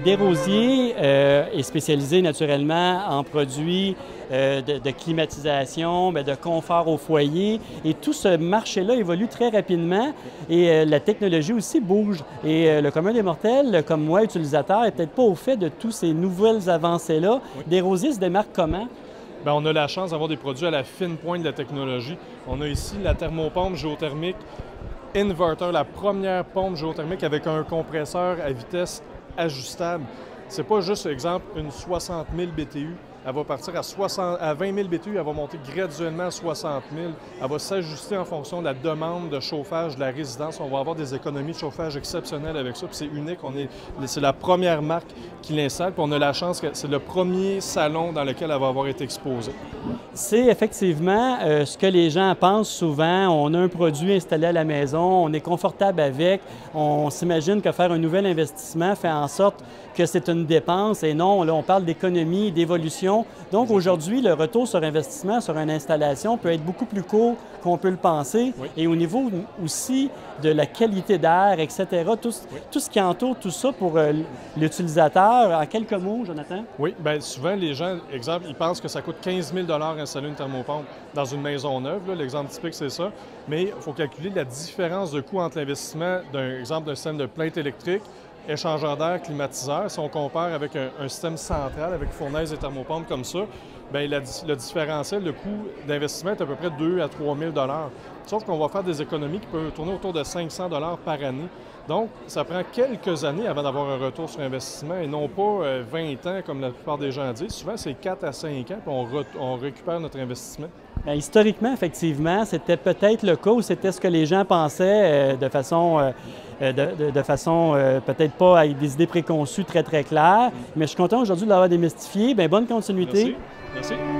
Desrosiers est spécialisé naturellement en produits de climatisation, de confort au foyer. Et tout ce marché-là évolue très rapidement et la technologie aussi bouge. Et le commun des mortels, comme moi, utilisateur, n'est peut-être pas au fait de toutes ces nouvelles avancées-là. Oui. Desrosiers se démarque comment? Bien, on a la chance d'avoir des produits à la fine pointe de la technologie. On a ici la thermopompe géothermique Inverter, la première pompe géothermique avec un compresseur à vitesse ajustable. C'est pas juste, exemple, une 60 000 BTU. Elle va partir à 20 000 BTU, elle va monter graduellement à 60 000. Elle va s'ajuster en fonction de la demande de chauffage de la résidence. On va avoir des économies de chauffage exceptionnelles avec ça. Puis c'est unique. C'est la première marque qui l'installe. Puis on a la chance que c'est le premier salon dans lequel elle va avoir été exposée. C'est effectivement ce que les gens pensent souvent. On a un produit installé à la maison, on est confortable avec. On s'imagine que faire un nouvel investissement fait en sorte que c'est une dépense et non, là, on parle d'économie, d'évolution. Donc aujourd'hui, le retour sur investissement sur une installation peut être beaucoup plus court qu'on peut le penser. Oui. Et au niveau aussi de la qualité d'air, etc., tout ce qui entoure tout ça pour l'utilisateur. En quelques mots, Jonathan? Oui, bien souvent, les gens, exemple, ils pensent que ça coûte 15 000 installer une thermopompe dans une maison neuve. L'exemple typique, c'est ça. Mais il faut calculer la différence de coût entre l'investissement d'un système de plainte électrique, échangeur d'air, climatiseur. Si on compare avec un système central avec fournaise et thermopompe comme ça, bien, le différentiel, le coût d'investissement est à peu près 2 000 à 3 000 Sauf qu'on va faire des économies qui peuvent tourner autour de 500 par année. Donc, ça prend quelques années avant d'avoir un retour sur investissement et non pas 20 ans comme la plupart des gens disent. Souvent, c'est 4 à 5 ans, puis on récupère notre investissement. Bien, historiquement, effectivement, c'était peut-être le cas ou c'était ce que les gens pensaient de façon peut-être pas avec des idées préconçues très, très claires. Mais je suis content aujourd'hui de l'avoir démystifié. Bien, bonne continuité. Merci. Merci.